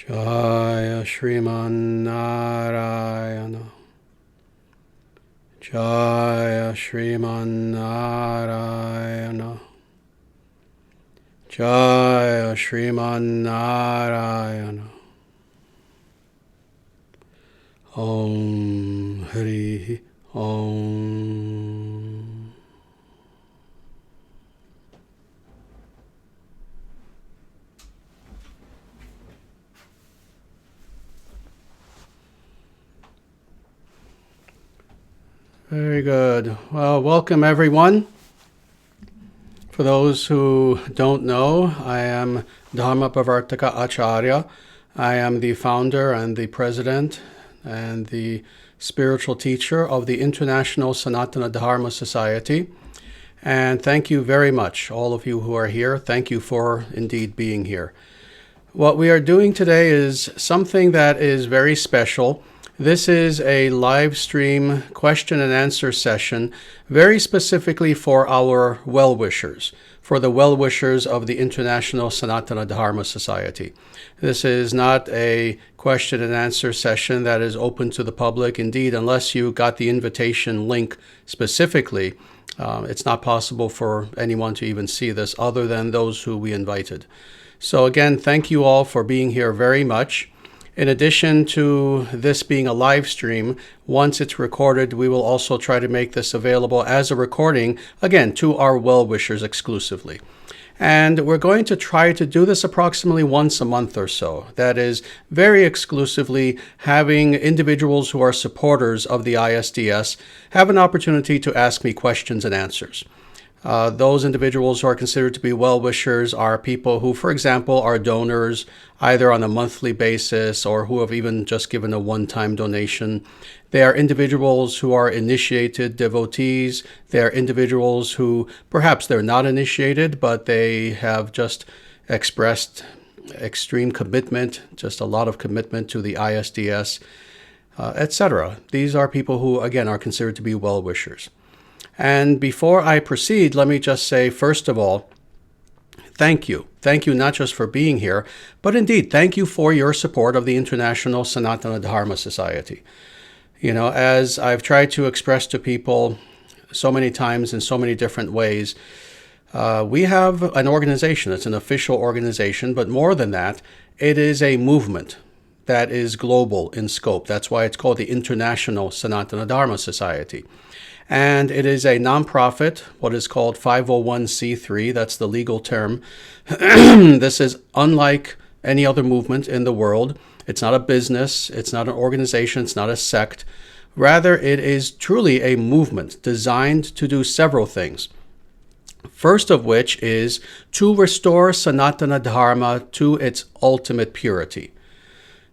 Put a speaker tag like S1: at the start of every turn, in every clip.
S1: Jaya Shriman Narayana. Jaya Shriman Narayana. Jaya Shriman Narayana. Om Hari Om. Very good. Well, welcome everyone. For those who don't know, I am Dharmapavartaka Acharya. I am the founder and the president and the spiritual teacher of the International Sanatana Dharma Society. And thank you very much, all of you who are here. Thank you for indeed being here. What we are doing today is something that is very special. This is a live stream question and answer session very specifically for our well-wishers, for the well-wishers of the International Sanatana Dharma Society. This is not a question and answer session that is open to the public. Indeed, unless you got the invitation link specifically, it's not possible for anyone to even see this other than those who we invited. So again, thank you all for being here very much. In addition to this being a live stream, once it's recorded, we will also try to make this available as a recording, again, to our well-wishers exclusively. And we're going to try to do this approximately once a month or so. That is, very exclusively having individuals who are supporters of the ISDS have an opportunity to ask me questions and answers. Those individuals who are considered to be well-wishers are people who, for example, are donors either on a monthly basis or who have even just given a one-time donation. They are individuals who are initiated devotees. They are individuals who perhaps they're not initiated, but they have just expressed extreme commitment, just a lot of commitment to the ISDS, etc. These are people who, again, are considered to be well-wishers. And before I proceed, let me just say, first of all, thank you. Thank you not just for being here, but indeed, thank you for your support of the International Sanatana Dharma Society. You know, as I've tried to express to people so many times in so many different ways, we have an organization. It's an official organization, but more than that, it is a movement that is global in scope. That's why it's called the International Sanatana Dharma Society. And it is a nonprofit, what is called 501c3, that's the legal term. This is unlike any other movement in the world. It's not a business, it's not an organization, it's not a sect. Rather, it is truly a movement designed to do several things. First of which is to restore Sanatana Dharma to its ultimate purity.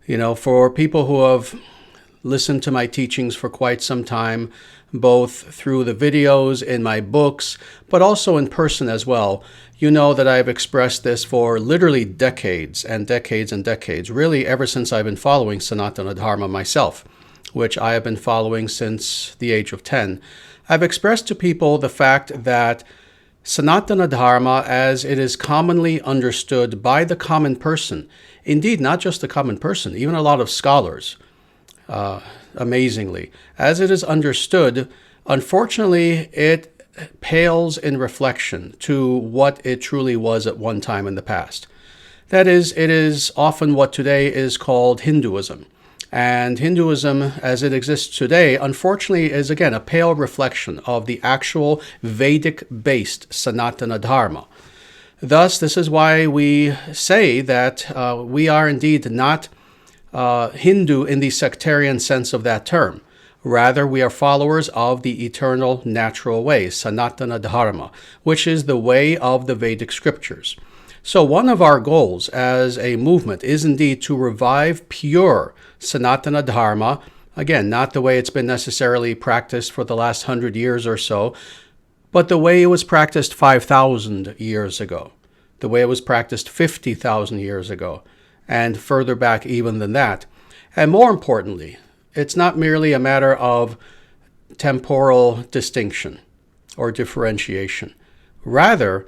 S1: You know, for people who have listened to my teachings for quite some time, both through the videos in my books, but also in person as well. You know that I've expressed this for literally decades and decades and decades, really ever since I've been following Sanatana Dharma myself, which I have been following since the age of 10. I've expressed to people the fact that Sanatana Dharma, as it is commonly understood by the common person, indeed not just the common person, even a lot of scholars, amazingly, as it is understood, unfortunately, it pales in reflection to what it truly was at one time in the past. That is, it is often what today is called Hinduism. And Hinduism, as it exists today, unfortunately, is again a pale reflection of the actual Vedic-based Sanatana Dharma. Thus, this is why we say that we are indeed not Hindu in the sectarian sense of that term. Rather, we are followers of the eternal natural way, Sanatana Dharma, which is the way of the Vedic scriptures. So one of our goals as a movement is indeed to revive pure Sanatana Dharma, again, not the way it's been necessarily practiced for the last 100 years or so, but the way it was practiced 5,000 years ago, the way it was practiced 50,000 years ago, and further back even than that. And more importantly, it's not merely a matter of temporal distinction or differentiation. Rather,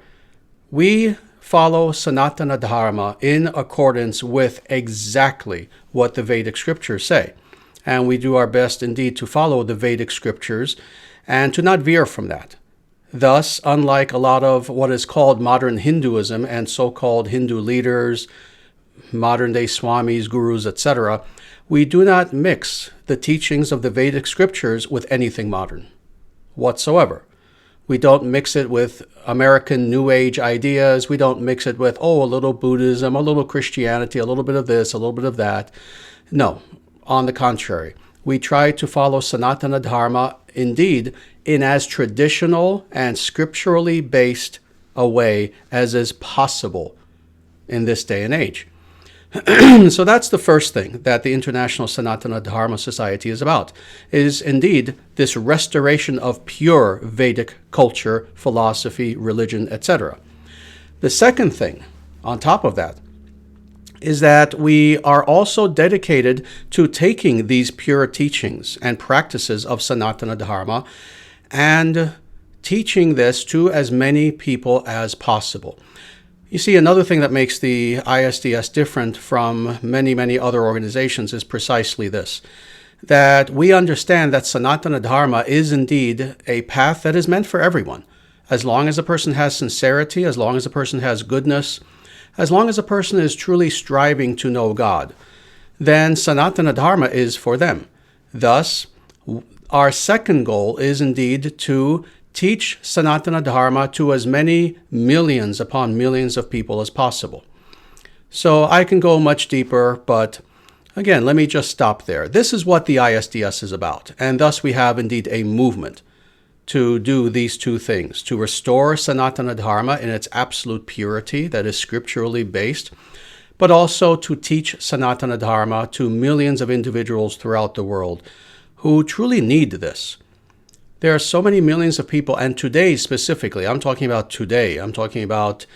S1: we follow Sanatana Dharma in accordance with exactly what the Vedic scriptures say. And we do our best indeed to follow the Vedic scriptures and to not veer from that. Thus, unlike a lot of what is called modern Hinduism and so-called Hindu leaders, modern-day swamis, gurus, etc., we do not mix the teachings of the Vedic scriptures with anything modern whatsoever. We don't mix it with American New Age ideas. We don't mix it with, a little Buddhism, a little Christianity, a little bit of this, a little bit of that. No, on the contrary. We try to follow Sanatana Dharma, indeed, in as traditional and scripturally based a way as is possible in this day and age. So that's the first thing that the International Sanatana Dharma Society is about, is indeed this restoration of pure Vedic culture, philosophy, religion, etc. The second thing, on top of that, is that we are also dedicated to taking these pure teachings and practices of Sanatana Dharma and teaching this to as many people as possible. You see, another thing that makes the ISDS different from many, many other organizations is precisely this, that we understand that Sanatana Dharma is indeed a path that is meant for everyone. As long as a person has sincerity, as long as a person has goodness, as long as a person is truly striving to know God, then Sanatana Dharma is for them. Thus, our second goal is indeed to teach Sanatana Dharma to as many millions upon millions of people as possible. So I can go much deeper, but again, let me just stop there. This is what the ISDS is about, and thus we have indeed a movement to do these two things, to restore Sanatana Dharma in its absolute purity that is scripturally based, but also to teach Sanatana Dharma to millions of individuals throughout the world who truly need this. There are so many millions of people, and today specifically, I'm talking about today, I'm talking about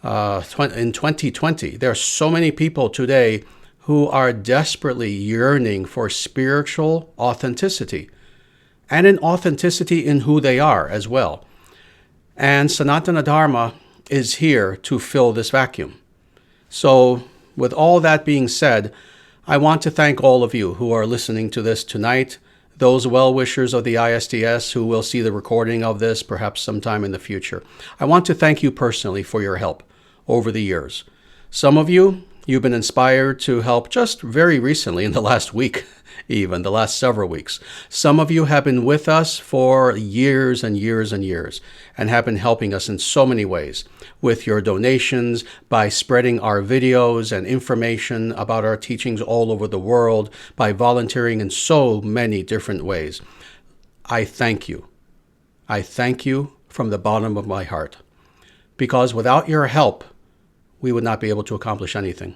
S1: in 2020, there are so many people today who are desperately yearning for spiritual authenticity, and an authenticity in who they are as well. And Sanatana Dharma is here to fill this vacuum. So with all that being said, I want to thank all of you who are listening to this tonight, those well-wishers of the ISDS who will see the recording of this perhaps sometime in the future. I want to thank you personally for your help over the years. Some of you, you've been inspired to help just very recently, in the last week, even the last several weeks. Some of you have been with us for years and years and years and have been helping us in so many ways with your donations, by spreading our videos and information about our teachings all over the world, by volunteering in so many different ways. I thank you. I thank you from the bottom of my heart, because without your help, we would not be able to accomplish anything.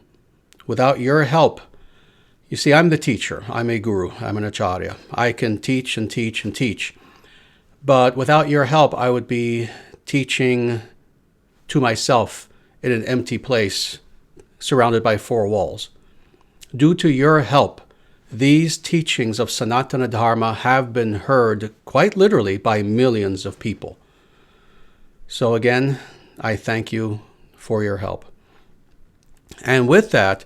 S1: Without your help, you see, I'm the teacher. I'm a guru. I'm an acharya. I can teach and teach and teach. But without your help, I would be teaching to myself in an empty place surrounded by four walls. Due to your help, these teachings of Sanatana Dharma have been heard quite literally by millions of people. So again, I thank you for your help. And with that,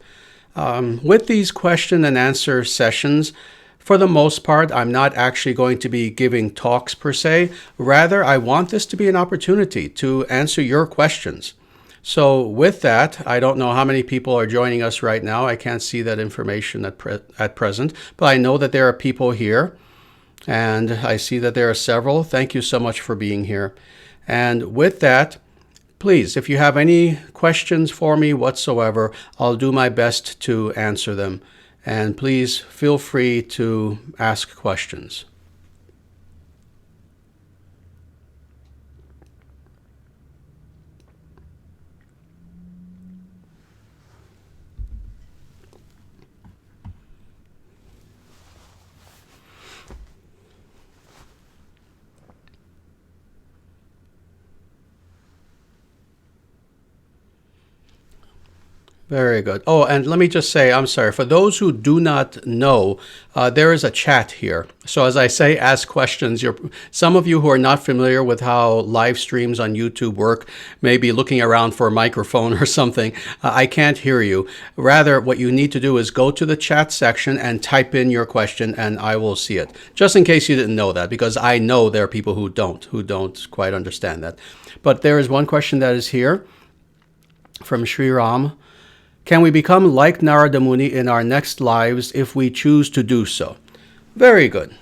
S1: with these question and answer sessions, for the most part, I'm not actually going to be giving talks per se. Rather, I want this to be an opportunity to answer your questions. So with that, I don't know how many people are joining us right now. I can't see that information at present, but I know that there are people here, and I see that there are several. Thank you so much for being here. And with that, please, if you have any questions for me whatsoever, I'll do my best to answer them. And please feel free to ask questions. Very good. Oh, and let me just say, I'm sorry, for those who do not know, there is a chat here. So as I say, ask questions. Some of you who are not familiar with how live streams on YouTube work may be looking around for a microphone or something. I can't hear you. Rather, what you need to do is go to the chat section and type in your question, and I will see it. Just in case you didn't know that, because I know there are people who don't quite understand that. But there is one question that is here from Sri Ram. Can we become like Narada Muni in our next lives if we choose to do so? Very good.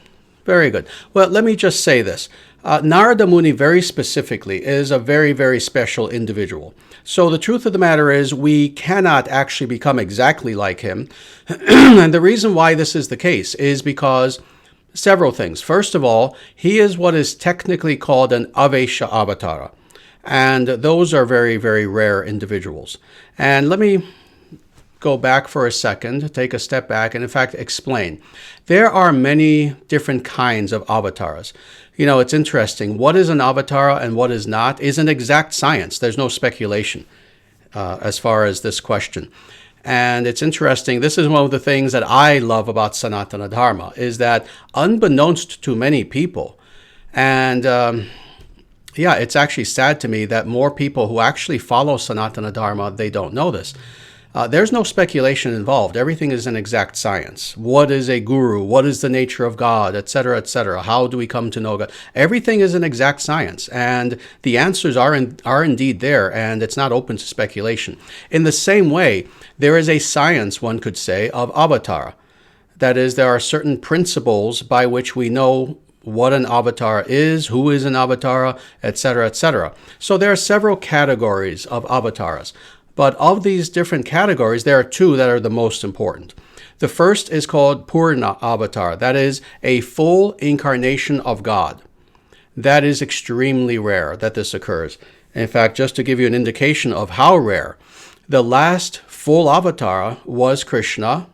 S1: Very good. Well, let me just say this. Narada Muni very specifically is a very, very special individual. So the truth of the matter is we cannot actually become exactly like him. And the reason why this is the case is because several things. First of all, he is what is technically called an Avesha Avatara. And those are very, very rare individuals. And let me go back for a second, take a step back, and in fact explain. There are many different kinds of avatars. You know, it's interesting. What is an avatar and what is not is an exact science. There's no speculation as far as this question. And it's interesting. This is one of the things that I love about Sanatana Dharma, is that unbeknownst to many people, and it's actually sad to me that more people who actually follow Sanatana Dharma, they don't know this. There's no speculation involved. Everything is an exact science. What is a guru? What is the nature of God? Etc., etc. How do we come to know God? Everything is an exact science, and the answers are indeed there, and it's not open to speculation. In the same way, there is a science, one could say, of avatar. That is, there are certain principles by which we know what an avatar is, who is an avatar, etc., etc. So there are several categories of avatars. But of these different categories, there are two that are the most important. The first is called Purna Avatar. That is a full incarnation of God. That is extremely rare that this occurs. In fact, just to give you an indication of how rare, the last full avatar was Krishna,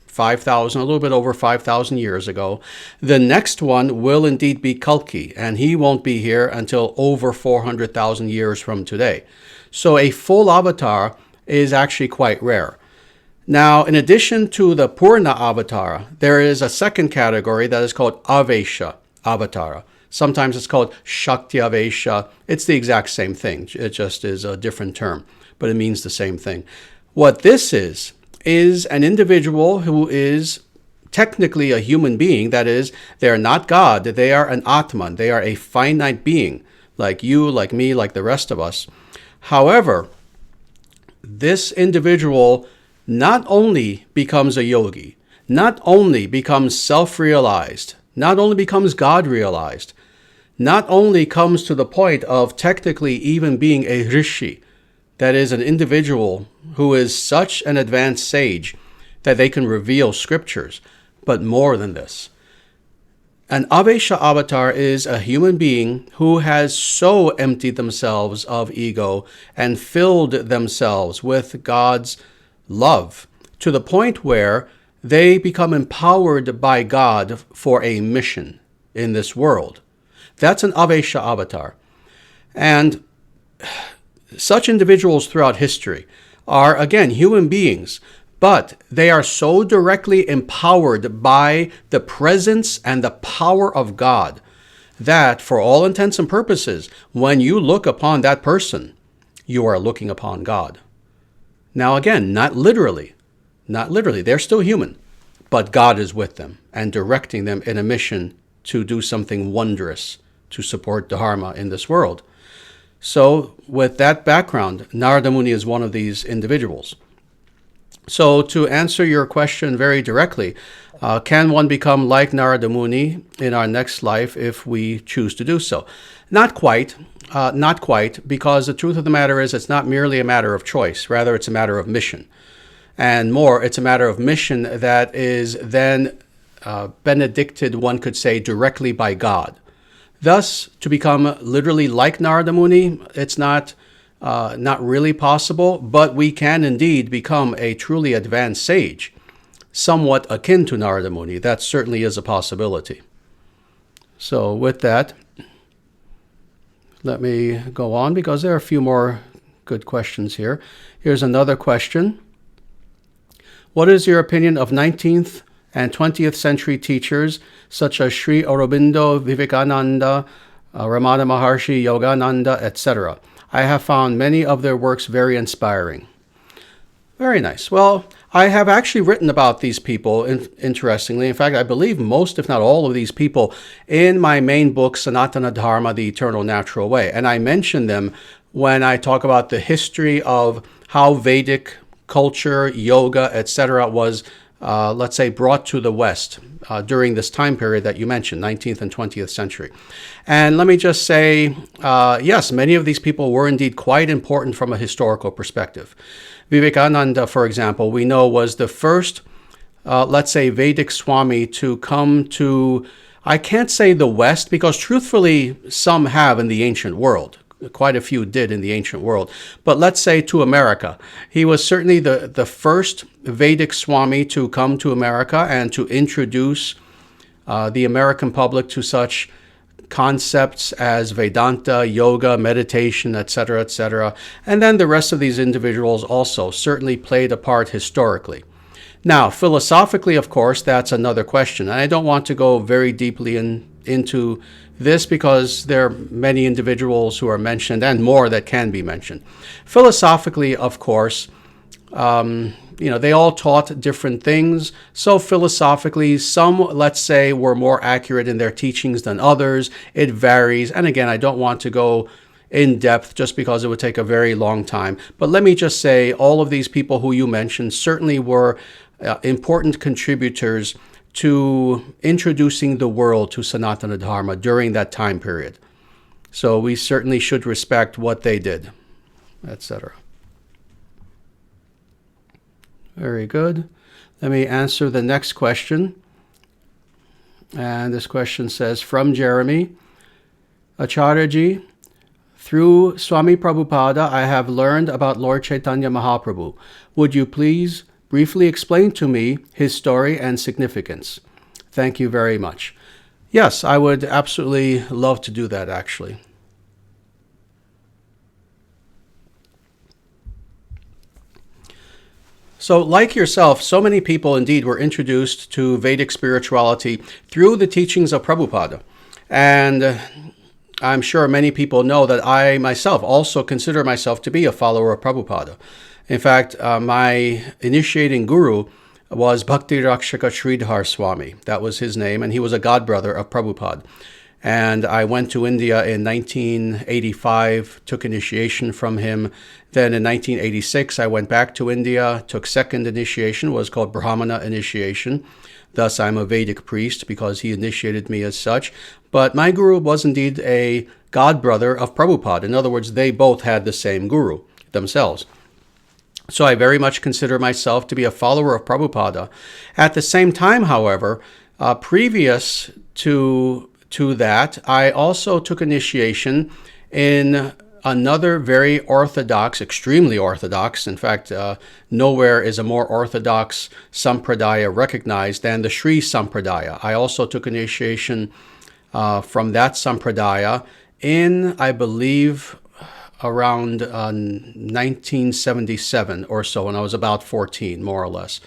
S1: 5,000, a little bit over 5,000 years ago. The next one will indeed be Kalki, and he won't be here until over 400,000 years from today. So a full avatar is actually quite rare. Now, in addition to the Purna avatar, there is a second category that is called Avesha avatara. Sometimes it's called Shakti Avesha. It's the exact same thing. It just is a different term, but it means the same thing. What this is an individual who is technically a human being. That is, they are not God. They are an Atman. They are a finite being, like you, like me, like the rest of us. However, this individual not only becomes a yogi, not only becomes self-realized, not only becomes God-realized, not only comes to the point of technically even being a rishi, that is, an individual who is such an advanced sage that they can reveal scriptures, but more than this. An Avesha avatar is a human being who has so emptied themselves of ego and filled themselves with God's love to the point where they become empowered by God for a mission in this world. That's an Avesha avatar. And such individuals throughout history are, again, human beings, but they are so directly empowered by the presence and the power of God that, for all intents and purposes, when you look upon that person, you are looking upon God. Now again, not literally. They're still human, but God is with them and directing them in a mission to do something wondrous to support Dharma in this world. So with that background, Narada Muni is one of these individuals. So to answer your question very directly, can one become like Narada Muni in our next life if we choose to do so? Not quite, because the truth of the matter is it's not merely a matter of choice. Rather, it's a matter of mission. And more, it's a matter of mission that is then benedicted, one could say, directly by God. Thus, to become literally like Narada Muni, it's not really possible, but we can indeed become a truly advanced sage, somewhat akin to Narada Muni. That certainly is a possibility. So with that, let me go on because there are a few more good questions here. Here's another question What is your opinion of 19th and 20th century teachers such as Sri Aurobindo, Vivekananda, Ramana Maharshi, Yogananda, etc.? I have found many of their works very inspiring. Very nice. Well, I have actually written about these people, interestingly. In fact, I believe most, if not all of these people in my main book, Sanatana Dharma, The Eternal Natural Way. And I mention them when I talk about the history of how Vedic culture, yoga, etc. was, let's say, brought to the West during this time period that you mentioned, 19th and 20th century. And let me just say, yes, many of these people were indeed quite important from a historical perspective. Vivekananda, for example, we know was the first, let's say, Vedic Swami to come to, I can't say the West, because truthfully, some have in the ancient world. Quite a few did in the ancient world. But let's say to America. He was certainly the first Vedic Swami to come to America and to introduce the American public to such concepts as Vedanta, yoga, meditation, etc., etc. And then the rest of these individuals also certainly played a part historically. Now, philosophically, of course, that's another question. And I don't want to go very deeply into this because there are many individuals who are mentioned and more that can be mentioned. Philosophically, of course, they all taught different things. So philosophically, some, let's say, were more accurate in their teachings than others. It varies. And again, I don't want to go in depth just because it would take a very long time. But let me just say all of these people who you mentioned certainly were important contributors to introducing the world to Sanatana Dharma during that time period. So we certainly should respect what they did, etc. Very good. Let me answer the next question. And this question says, from Jeremy, Acharyaji, through Swami Prabhupada, I have learned about Lord Chaitanya Mahaprabhu. Would you please briefly explain to me his story and significance? Thank you very much. Yes, I would absolutely love to do that, actually. So like yourself, so many people indeed were introduced to Vedic spirituality through the teachings of Prabhupada. And I'm sure many people know that I myself also consider myself to be a follower of Prabhupada. In fact, my initiating guru was Bhakti Rakshaka Sridhar Swami. That was his name, and he was a godbrother of Prabhupada. And I went to India in 1985, took initiation from him. Then in 1986, I went back to India, took second initiation, was called Brahmana initiation. Thus, I'm a Vedic priest because he initiated me as such. But my guru was indeed a godbrother of Prabhupada. In other words, they both had the same guru themselves. So I very much consider myself to be a follower of Prabhupada. At the same time, however, previous to that, I also took initiation in another very orthodox, extremely orthodox, in fact, nowhere is a more orthodox sampradaya recognized than the Sri Sampradaya. I also took initiation from that sampradaya in, I believe, around 1977 or so, when I was about 14, more or less.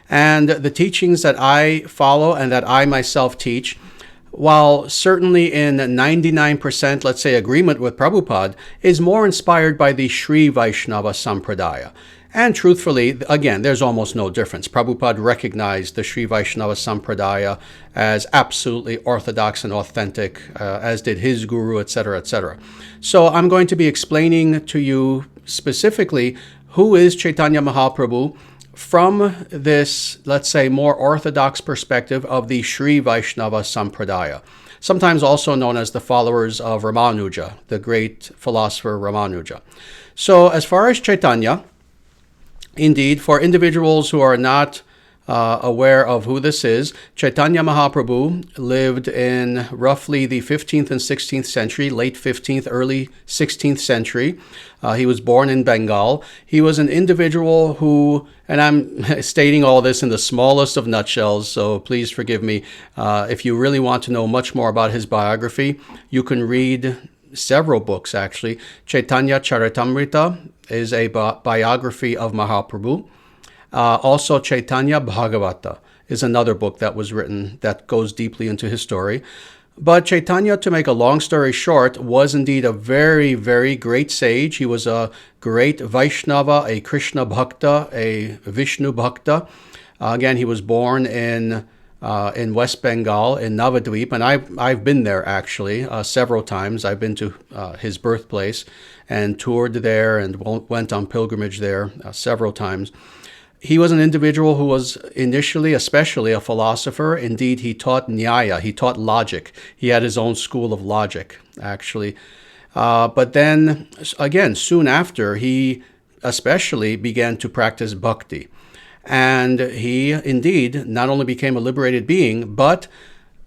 S1: And the teachings that I follow and that I myself teach, while certainly in 99%, let's say, agreement with Prabhupada, is more inspired by the Sri Vaishnava Sampradaya. And truthfully, again, there's almost no difference. Prabhupada recognized the Sri Vaishnava Sampradaya as absolutely orthodox and authentic, as did his guru, etc., etc. So I'm going to be explaining to you specifically who is Chaitanya Mahaprabhu from this, let's say, more orthodox perspective of the Sri Vaishnava Sampradaya, sometimes also known as the followers of Ramanuja, the great philosopher Ramanuja. So as far as Chaitanya, indeed, for individuals who are not aware of who this is, Chaitanya Mahaprabhu lived in roughly the 15th and 16th century, late 15th, early 16th century. He was born in Bengal. He was an individual who, and I'm stating all this in the smallest of nutshells, so please forgive me. If you really want to know much more about his biography, you can read several books, actually. Chaitanya Charitamrita is a biography of Mahaprabhu. Also, Chaitanya Bhagavata is another book that was written that goes deeply into his story. But Chaitanya, to make a long story short, was indeed a very, very great sage. He was a great Vaishnava, a Krishna Bhakta, a Vishnu Bhakta. Again, he was born in West Bengal, in Navadvip, and I've been there actually several times. I've been to his birthplace and toured there and went on pilgrimage there several times. He was an individual who was initially, especially, a philosopher. Indeed, he taught Nyaya, he taught logic. He had his own school of logic, actually. But then, again, soon after, he especially began to practice bhakti. And he, indeed, not only became a liberated being, but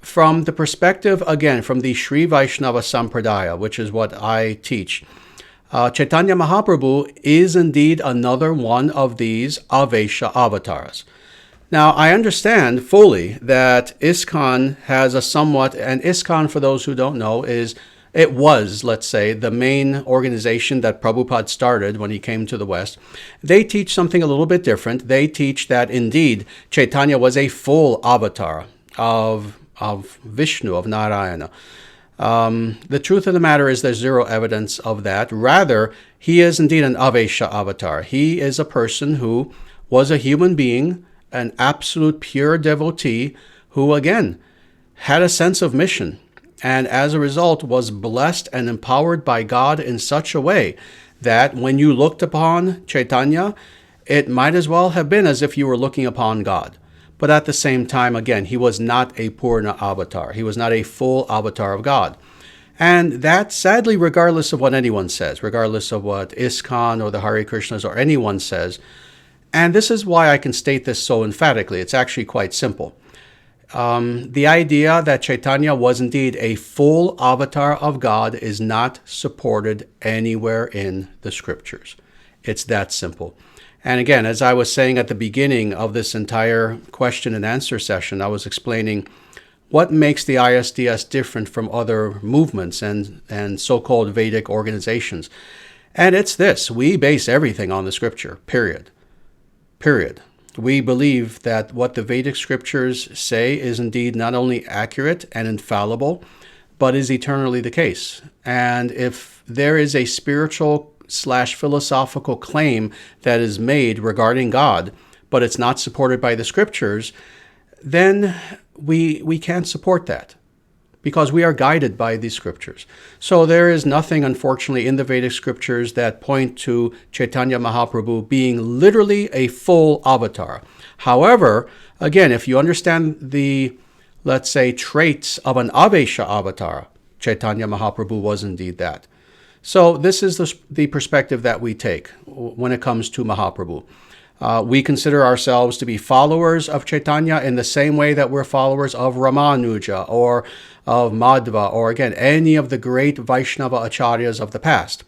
S1: from the perspective, again, from the Sri Vaishnava Sampradaya, which is what I teach, Chaitanya Mahaprabhu is indeed another one of these Avesha avatars. Now, I understand fully that ISKCON has a somewhat, and ISKCON, for those who don't know, it was, let's say, the main organization that Prabhupada started when he came to the West. They teach something a little bit different. They teach that indeed Chaitanya was a full avatar of Vishnu, of Narayana. The truth of the matter is there's zero evidence of that. Rather, he is indeed an Avesha avatar. He is a person who was a human being, an absolute pure devotee who, again, had a sense of mission, and as a result was blessed and empowered by God in such a way that when you looked upon Chaitanya, it might as well have been as if you were looking upon God. But at the same time, again, he was not a Purna avatar. He was not a full avatar of God. And that, sadly, regardless of what anyone says, regardless of what ISKCON or the Hare Krishnas or anyone says, and this is why I can state this so emphatically. It's actually quite simple. The idea that Chaitanya was indeed a full avatar of God is not supported anywhere in the scriptures. It's that simple. And again, as I was saying at the beginning of this entire question and answer session, I was explaining what makes the ISDS different from other movements and so-called Vedic organizations. And it's this: we base everything on the scripture, period. We believe that what the Vedic scriptures say is indeed not only accurate and infallible, but is eternally the case. And if there is a spiritual/philosophical claim that is made regarding God, but it's not supported by the scriptures, then we can't support that, because we are guided by these scriptures. So there is nothing, unfortunately, in the Vedic scriptures that point to Chaitanya Mahaprabhu being literally a full avatar. However, again, if you understand the, let's say, traits of an Avesha avatar, Chaitanya Mahaprabhu was indeed that. So this is the perspective that we take when it comes to Mahaprabhu. We consider ourselves to be followers of Chaitanya in the same way that we're followers of Ramanuja or of Madhva or, again, any of the great Vaishnava Acharyas of the past.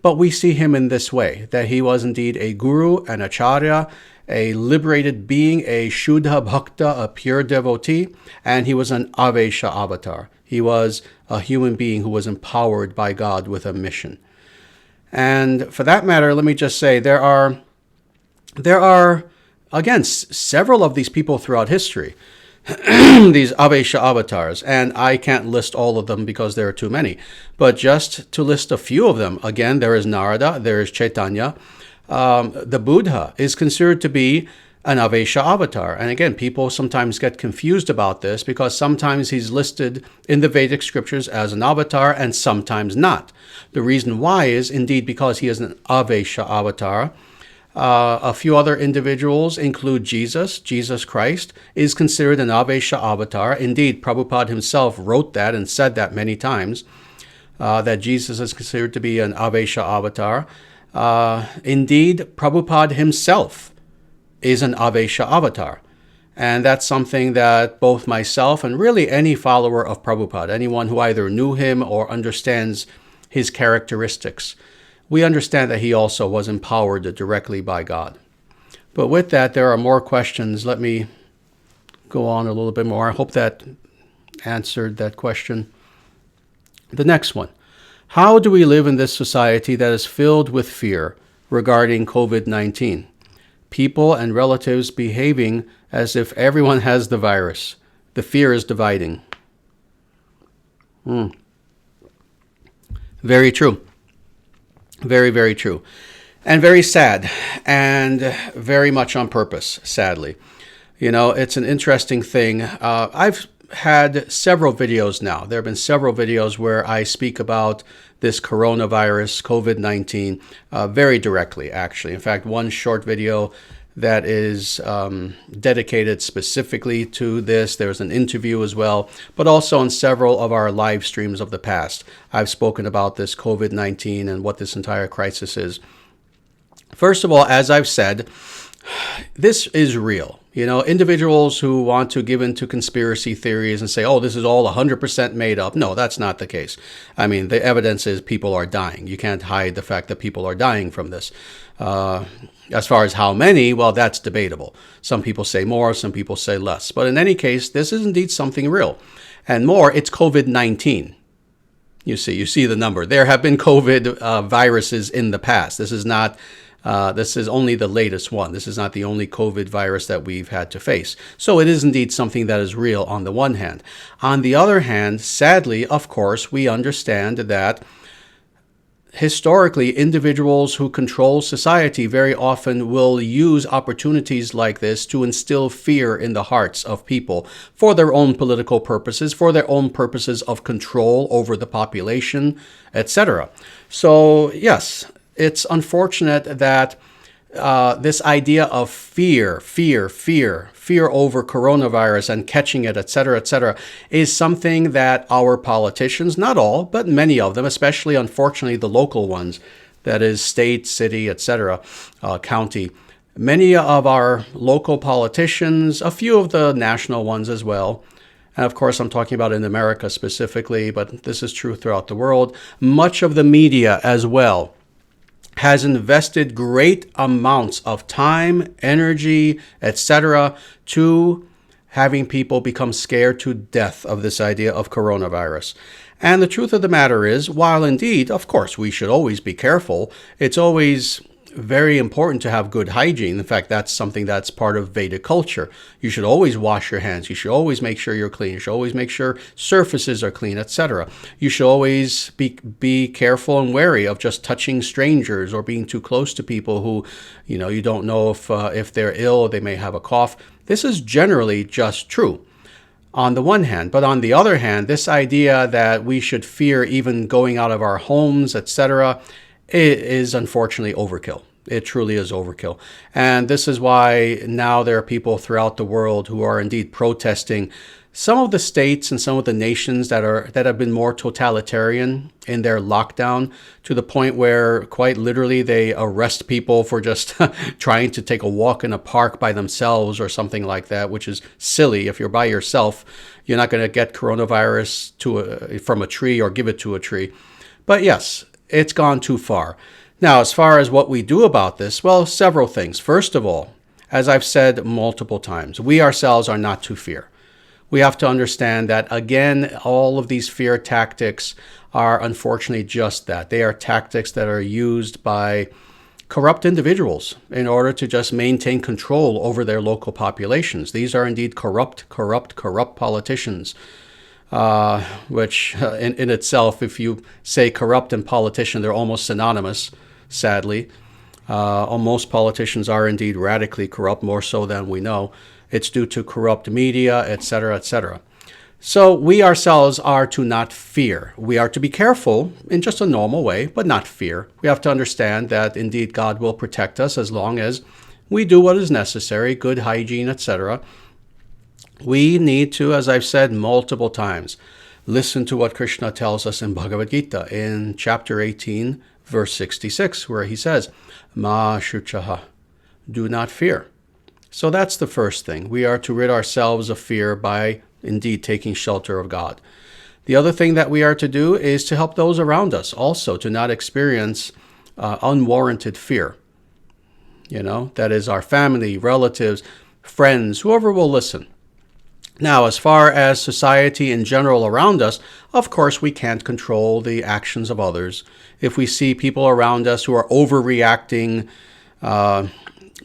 S1: But we see him in this way, that he was indeed a guru, an acharya, a liberated being, a Shuddha Bhakta, a pure devotee, and he was an Avesha avatar. He was a human being who was empowered by God with a mission. And for that matter, let me just say, there are, again, several of these people throughout history, these Avesha avatars, and I can't list all of them because there are too many. But just to list a few of them, again, there is Narada, there is Chaitanya. The Buddha is considered to be an Avesha avatar. And again, people sometimes get confused about this because sometimes he's listed in the Vedic scriptures as an avatar and sometimes not. The reason why is indeed because he is an Avesha avatar. A few other individuals include Jesus Christ is considered an Avesha avatar. Indeed, Prabhupada himself wrote that and said that many times, that Jesus is considered to be an Avesha avatar. Indeed, Prabhupada himself is an Avesha avatar. And that's something that both myself and really any follower of Prabhupada, anyone who either knew him or understands his characteristics, we understand that he also was empowered directly by God. But with that, there are more questions. Let me go on a little bit more. I hope that answered that question. The next one: how do we live in this society that is filled with fear regarding COVID-19? people and relatives behaving as if everyone has the virus. The fear is dividing. Very true. Very, very true. And very sad, and very much on purpose, sadly. You know, it's an interesting thing. I've had several videos now. There have been several videos where I speak about this coronavirus, COVID-19, very directly, actually. In fact, one short video that is dedicated specifically to this. There's an interview as well, but also on several of our live streams of the past. I've spoken about this COVID-19 and what this entire crisis is. First of all, as I've said, this is real. You know, individuals who want to give into conspiracy theories and say, oh, this is all 100% made up. No, that's not the case. I mean, the evidence is people are dying. You can't hide the fact that people are dying from this. As far as how many, well, that's debatable. Some people say more, some people say less. But in any case, this is indeed something real. And more, it's COVID-19. You see the number. There have been COVID viruses in the past. This is not... this is only the latest one. This is not the only COVID virus that we've had to face. So it is indeed something that is real on the one hand. On the other hand, sadly, of course, we understand that historically, individuals who control society very often will use opportunities like this to instill fear in the hearts of people for their own political purposes, for their own purposes of control over the population, etc. So, yes, it's unfortunate that this idea of fear over coronavirus and catching it, etc., is something that our politicians, not all, but many of them, especially unfortunately the local ones, that is state, city, etc., county, many of our local politicians, a few of the national ones as well, and of course I'm talking about in America specifically, but this is true throughout the world, much of the media as well, has invested great amounts of time, energy, etc., to having people become scared to death of this idea of coronavirus. And the truth of the matter is, while indeed, of course, we should always be careful, it's always very important to have good hygiene. In fact, that's something that's part of Vedic culture. You should always wash your hands. You should always make sure you're clean. You should always make sure surfaces are clean, etc. You should always be careful and wary of just touching strangers or being too close to people who, you don't know if they're ill or they may have a cough. This is generally just true on the one hand. But on the other hand, this idea that we should fear even going out of our homes, etc., it is unfortunately overkill. It truly is overkill. And this is why now there are people throughout the world who are indeed protesting some of the states and some of the nations that have been more totalitarian in their lockdown, to the point where quite literally they arrest people for just trying to take a walk in a park by themselves or something like that, which is silly. If you're by yourself, you're not going to get coronavirus from a tree or give it to a tree. But yes, it's gone too far. Now, as far as what we do about this, well, several things. First of all, as I've said multiple times, we ourselves are not to fear. We have to understand that, again, all of these fear tactics are unfortunately just that. They are tactics that are used by corrupt individuals in order to just maintain control over their local populations. These are indeed corrupt politicians. Which in itself, if you say corrupt and politician, they're almost synonymous, sadly. Most politicians are indeed radically corrupt, more so than we know. It's due to corrupt media, etc., etc. So we ourselves are to not fear. We are to be careful in just a normal way, but not fear. We have to understand that indeed God will protect us as long as we do what is necessary, good hygiene, etc. We need to, as I've said multiple times, listen to what Krishna tells us in Bhagavad Gita in chapter 18, verse 66, where he says, Ma shuchaha, do not fear. So that's the first thing. We are to rid ourselves of fear by indeed taking shelter of God. The other thing that we are to do is to help those around us also to not experience unwarranted fear. That is our family, relatives, friends, whoever will listen. Now, as far as society in general around us, of course, we can't control the actions of others. If we see people around us who are overreacting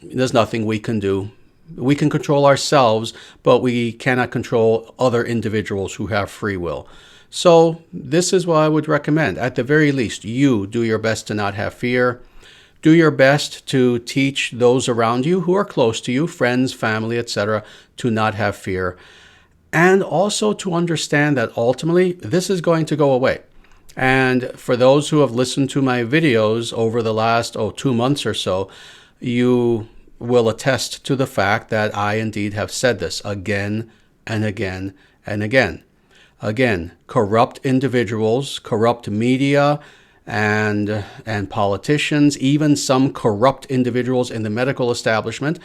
S1: there's nothing we can do. We can control ourselves, but we cannot control other individuals who have free will. So this is what I would recommend. At the very least, you do your best to not have fear. Do your best to teach those around you who are close to you, friends, family, etc., to not have fear. And also to understand that ultimately this is going to go away. And for those who have listened to my videos over the last 2 months or so, you will attest to the fact that I indeed have said this again and again and again. Again, corrupt individuals, corrupt media, and politicians, even some corrupt individuals in the medical establishment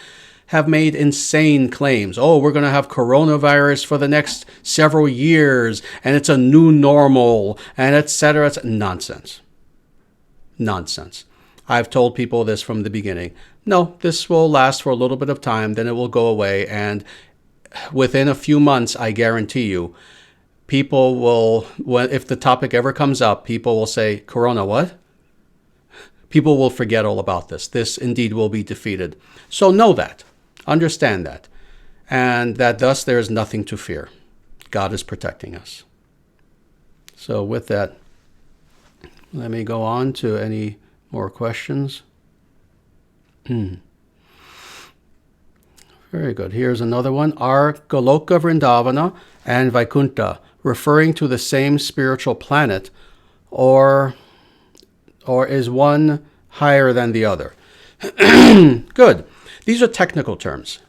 S1: have made insane claims. Oh, we're going to have coronavirus for the next several years, and it's a new normal, and etc. Nonsense. Nonsense. I've told people this from the beginning. No, this will last for a little bit of time, then it will go away, and within a few months, I guarantee you, people will, if the topic ever comes up, people will say, Corona, what? People will forget all about this. This indeed will be defeated. So know that. Understand that. And that thus there is nothing to fear. God is protecting us. So with that, let me go on to any more questions. Very good. Here's another one. Are Goloka Vrindavana and Vaikuntha referring to the same spiritual planet, or is one higher than the other? Good. These are technical terms.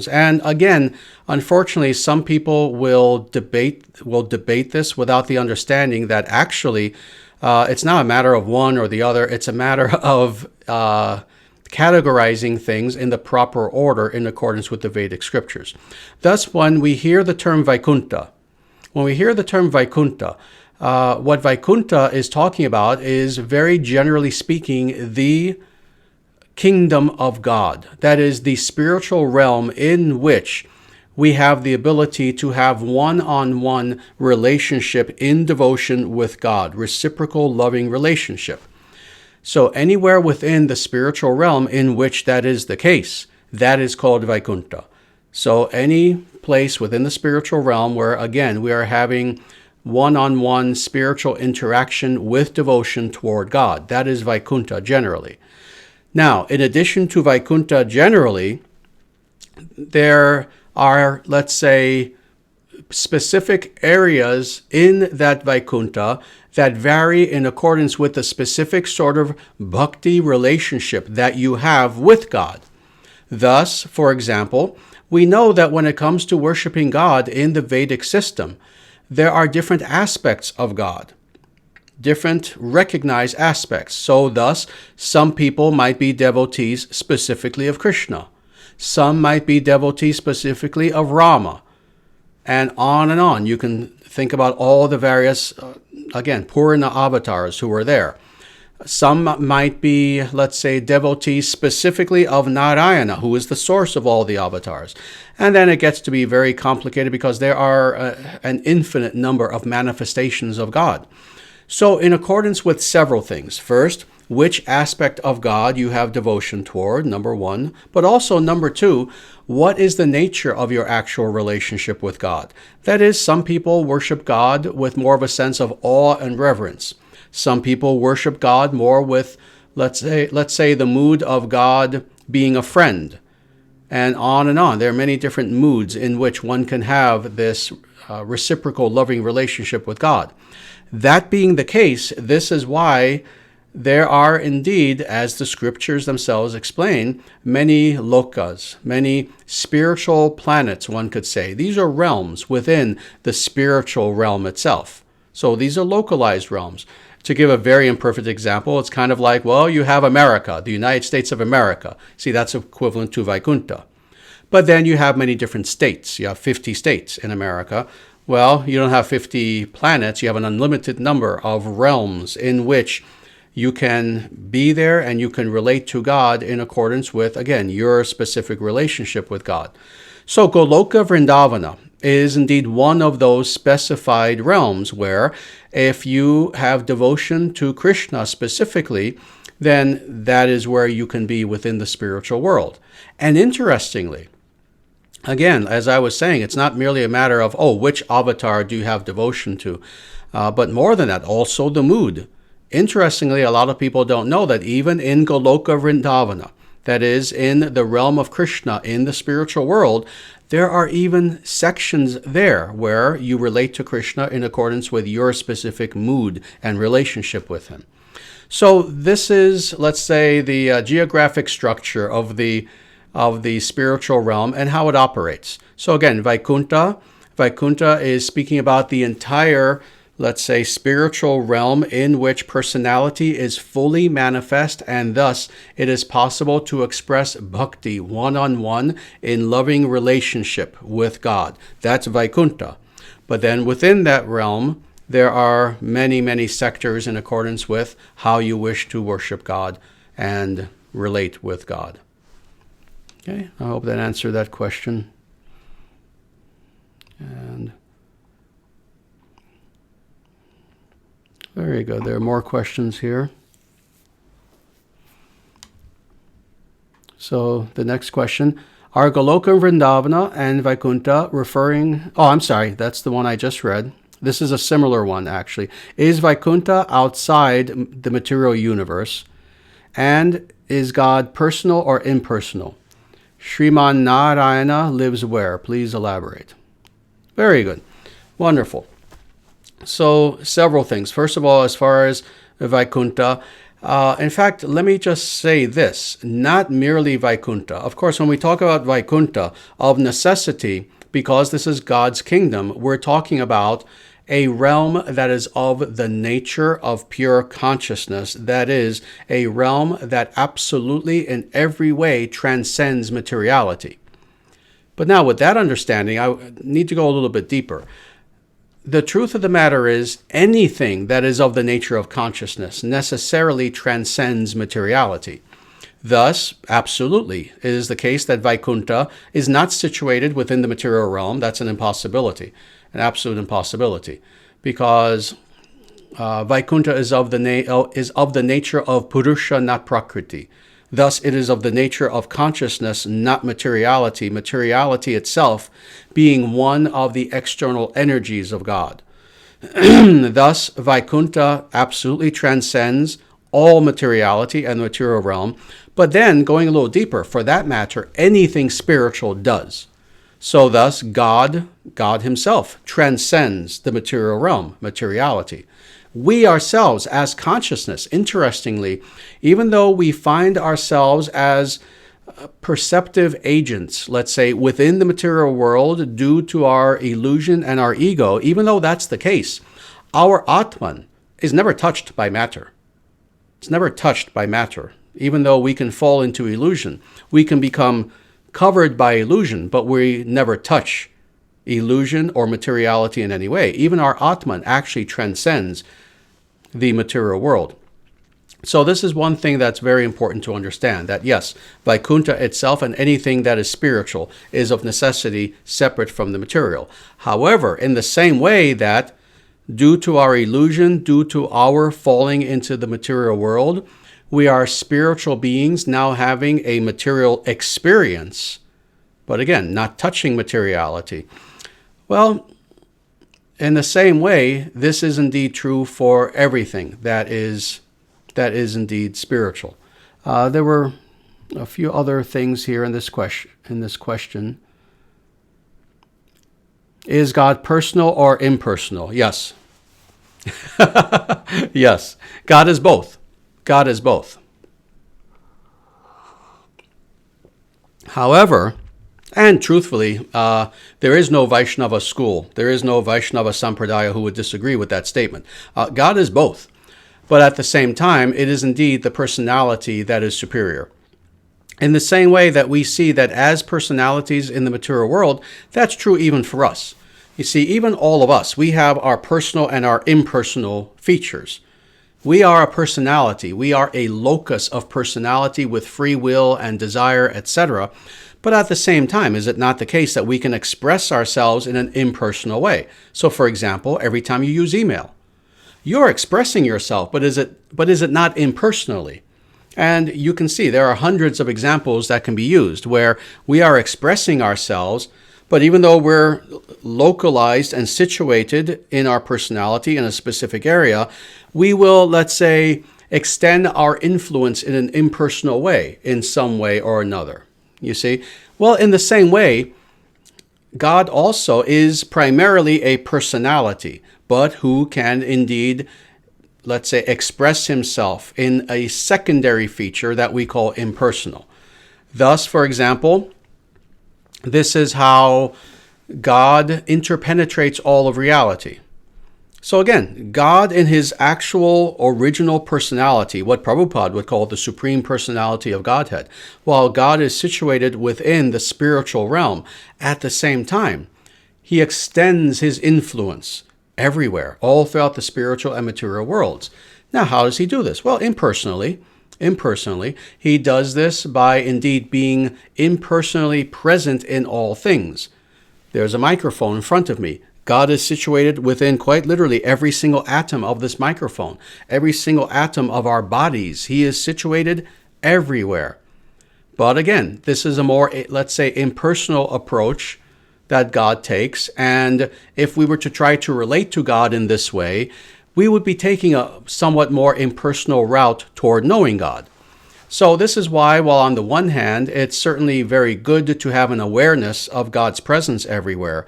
S1: And again, unfortunately, some people will debate this without the understanding that actually it's not a matter of one or the other. It's a matter of categorizing things in the proper order in accordance with the Vedic scriptures. Thus, when we hear the term Vaikuntha, what Vaikuntha is talking about is, very generally speaking, the kingdom of God. That is the spiritual realm in which we have the ability to have one-on-one relationship in devotion with God, reciprocal loving relationship. So anywhere within the spiritual realm in which that is the case, that is called Vaikuntha. So any place within the spiritual realm where, again, we are having one-on-one spiritual interaction with devotion toward God, that is Vaikuntha generally. Now, in addition to Vaikuntha generally, there are, let's say, specific areas in that Vaikuntha that vary in accordance with the specific sort of bhakti relationship that you have with God. Thus, for example, we know that when it comes to worshiping God in the Vedic system, there are different aspects of God, different recognized aspects. So thus, some people might be devotees specifically of Krishna. Some might be devotees specifically of Rama. And on and on. You can think about all the various, Purana avatars who were there. Some might be, let's say, devotees specifically of Narayana, who is the source of all the avatars. And then it gets to be very complicated because there are an infinite number of manifestations of God. So in accordance with several things. First, which aspect of God you have devotion toward, number one. But also, number two, what is the nature of your actual relationship with God? That is, some people worship God with more of a sense of awe and reverence. Some people worship God more with, let's say the mood of God being a friend. And on and on. There are many different moods in which one can have this reciprocal loving relationship with God. That being the case, this is why there are indeed, as the scriptures themselves explain, many lokas, many spiritual planets, one could say. These are realms within the spiritual realm itself. So these are localized realms. To give a very imperfect example, it's kind of like, well, you have America, the United States of America. See, that's equivalent to Vaikuntha. But then you have many different states. You have 50 states in America. Well, you don't have 50 planets. You have an unlimited number of realms in which you can be there and you can relate to God in accordance with, again, your specific relationship with God. So Goloka Vrindavana is indeed one of those specified realms where if you have devotion to Krishna specifically, then that is where you can be within the spiritual world. And interestingly, again, as I was saying, it's not merely a matter of, which avatar do you have devotion to? But more than that, also the mood. Interestingly, a lot of people don't know that even in Goloka Vrindavana, that is, in the realm of Krishna, in the spiritual world, there are even sections there where you relate to Krishna in accordance with your specific mood and relationship with him. So this is, let's say, the geographic structure of the spiritual realm and how it operates. So again, Vaikuntha is speaking about the entire, let's say, spiritual realm in which personality is fully manifest, and thus it is possible to express bhakti one-on-one in loving relationship with God. That's Vaikuntha. But then within that realm, there are many, many sectors in accordance with how you wish to worship God and relate with God. Okay, I hope that answered that question. And very good. There are more questions here. So the next question, are Goloka Vrindavana and Vaikuntha referring... Oh, I'm sorry. That's the one I just read. This is a similar one, actually. Is Vaikuntha outside the material universe? And is God personal or impersonal? Sriman Narayana lives where? Please elaborate. Very good. Wonderful. So, several things. First of all, as far as Vaikuntha, in fact, let me just say this, not merely Vaikuntha. Of course, when we talk about Vaikuntha, of necessity, because this is God's kingdom, we're talking about a realm that is of the nature of pure consciousness. That is, a realm that absolutely in every way transcends materiality. But now, with that understanding, I need to go a little bit deeper. The truth of the matter is, anything that is of the nature of consciousness necessarily transcends materiality. Thus, absolutely, it is the case that Vaikuntha is not situated within the material realm. That's an impossibility, an absolute impossibility, because Vaikuntha is of the nature of Purusha, not Prakriti. Thus, it is of the nature of consciousness, not materiality, materiality itself being one of the external energies of God. Thus, Vaikuntha absolutely transcends all materiality and the material realm. But then, going a little deeper, for that matter, anything spiritual does. So thus, God himself transcends the material realm, materiality. We ourselves, as consciousness, interestingly, even though we find ourselves as perceptive agents, let's say, within the material world due to our illusion and our ego, even though that's the case, our Atman is never touched by matter. It's never touched by matter. Even though we can fall into illusion, we can become covered by illusion, but we never touch illusion or materiality in any way. Even our Atman actually transcends the material world. So this is one thing that's very important to understand, that yes, Vaikuntha itself and anything that is spiritual is of necessity separate from the material. However, in the same way that due to our illusion, due to our falling into the material world, we are spiritual beings now having a material experience, but again, not touching materiality. Well, in the same way, this is indeed true for everything that is indeed spiritual. There were a few other things here in this question. Is God personal or impersonal? Yes. Yes. God is both. God is both. However, and truthfully, there is no Vaishnava school. There is no Vaishnava Sampradaya who would disagree with that statement. God is both. But at the same time, it is indeed the personality that is superior. In the same way that we see that as personalities in the material world, that's true even for us. You see, even all of us, we have our personal and our impersonal features. We are a personality. We are a locus of personality with free will and desire, etc. But at the same time, is it not the case that we can express ourselves in an impersonal way? So, for example, every time you use email, you're expressing yourself, but is it not impersonally? And you can see there are hundreds of examples that can be used where we are expressing ourselves, but even though we're localized and situated in our personality in a specific area, we will, let's say, extend our influence in an impersonal way, in some way or another. You see? Well, in the same way, God also is primarily a personality, but who can indeed, let's say, express himself in a secondary feature that we call impersonal. Thus, for example, this is how God interpenetrates all of reality. So again, God in his actual original personality, what Prabhupada would call the Supreme Personality of Godhead, while God is situated within the spiritual realm, at the same time, he extends his influence everywhere, all throughout the spiritual and material worlds. Now, how does he do this? Well, impersonally. He does this by indeed being impersonally present in all things. There's a microphone in front of me. God is situated within, quite literally, every single atom of this microphone, every single atom of our bodies. He is situated everywhere. But again, this is a more, let's say, impersonal approach that God takes. And if we were to try to relate to God in this way, we would be taking a somewhat more impersonal route toward knowing God. So this is why, while on the one hand, it's certainly very good to have an awareness of God's presence everywhere,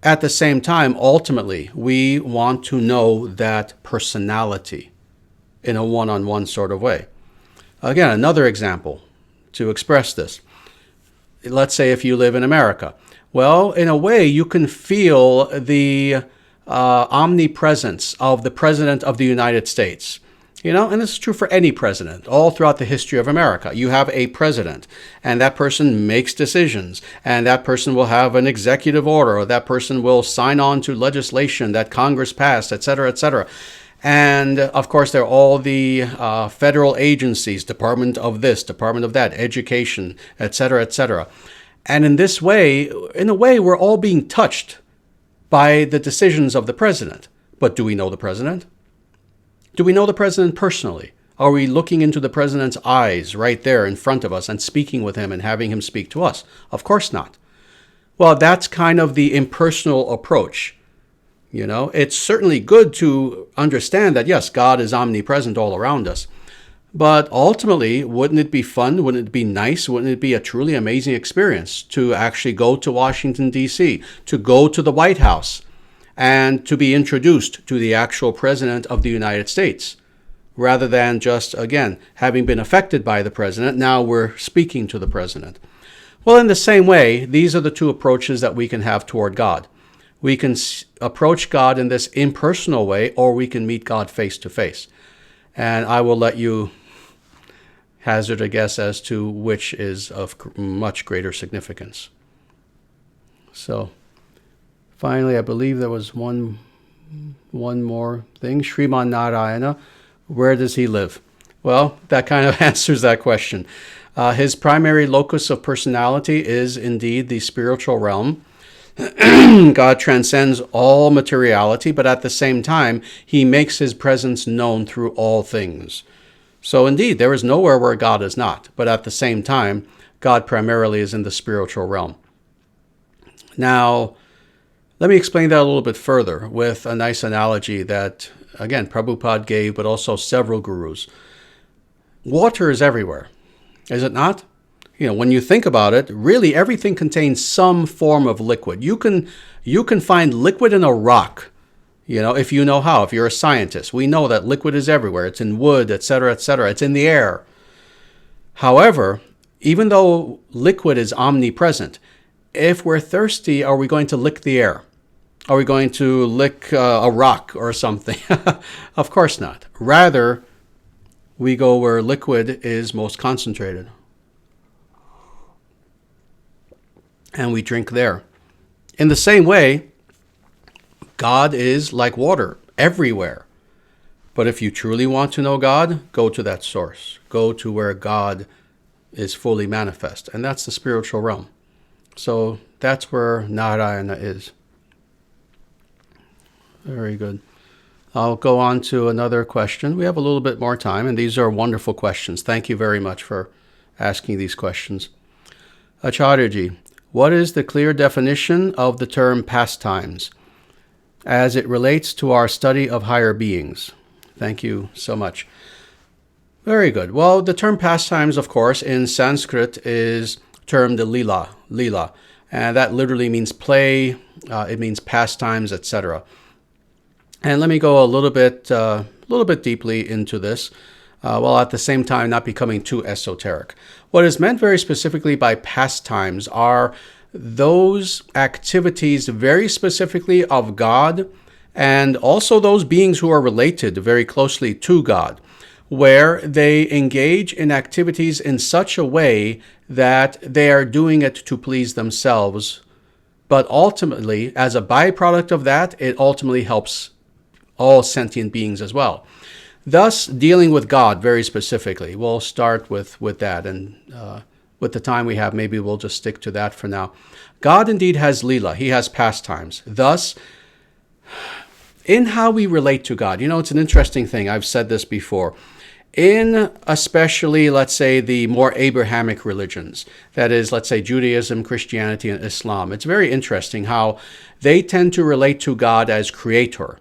S1: at the same time, ultimately, we want to know that personality in a one-on-one sort of way. Again, another example to express this. Let's say if you live in America. Well, in a way, you can feel the omnipresence of the President of the United States. You know, and this is true for any president. All throughout the history of America, you have a president, and that person makes decisions, and that person will have an executive order, or that person will sign on to legislation that Congress passed, etc., etc. And of course, there are all the federal agencies, Department of this, Department of that, education, etc., etc. And in this way, in a way, we're all being touched by the decisions of the president. But do we know the president? Do we know the president personally? Are we looking into the president's eyes right there in front of us and speaking with him and having him speak to us? Of course not. Well, that's kind of the impersonal approach. You know, it's certainly good to understand that, yes, God is omnipresent all around us. But ultimately, wouldn't it be fun? Wouldn't it be nice? Wouldn't it be a truly amazing experience to actually go to Washington, D.C., to go to the White House, and to be introduced to the actual President of the United States, rather than just, again, having been affected by the President, now we're speaking to the President. Well, in the same way, these are the two approaches that we can have toward God. We can approach God in this impersonal way, or we can meet God face to face. And I will let you hazard a guess as to which is of much greater significance. So, finally, I believe there was one more thing. Sriman Narayana, where does he live? Well, that kind of answers that question. His primary locus of personality is indeed the spiritual realm. God transcends all materiality, but at the same time, he makes his presence known through all things. So indeed, there is nowhere where God is not, but at the same time, God primarily is in the spiritual realm. Now, let me explain that a little bit further with a nice analogy that, again, Prabhupada gave, but also several gurus. Water is everywhere, is it not? You know, when you think about it, really everything contains some form of liquid. You can find liquid in a rock, you know, if you know how, if you're a scientist. We know that liquid is everywhere. It's in wood, etc., etc. It's in the air. However, even though liquid is omnipresent, if we're thirsty, are we going to lick the air? Are we going to lick a rock or something? Of course not. Rather, we go where liquid is most concentrated. And we drink there. In the same way, God is like water everywhere. But if you truly want to know God, go to that source. Go to where God is fully manifest. And that's the spiritual realm. So that's where Narayana is. Very good. I'll go on to another question. We have a little bit more time, and these are wonderful questions. Thank you very much for asking these questions. Acharyaji, what is the clear definition of the term pastimes as it relates to our study of higher beings? Thank you so much. Very good. Well, the term pastimes, of course, in Sanskrit is termed lila, and that literally means play. It means pastimes, etc. And let me go a little bit deeply into this, while at the same time not becoming too esoteric. What is meant very specifically by pastimes are those activities very specifically of God, and also those beings who are related very closely to God, where they engage in activities in such a way that they are doing it to please themselves. But ultimately, as a byproduct of that, it ultimately helps all sentient beings as well. Thus, dealing with God very specifically. We'll start with that, and with the time we have, maybe we'll just stick to that for now. God indeed has lila. He has pastimes. Thus, in how we relate to God, it's an interesting thing. I've said this before. In especially, let's say, the more Abrahamic religions, that is, let's say, Judaism, Christianity, and Islam, it's very interesting how they tend to relate to God as creator,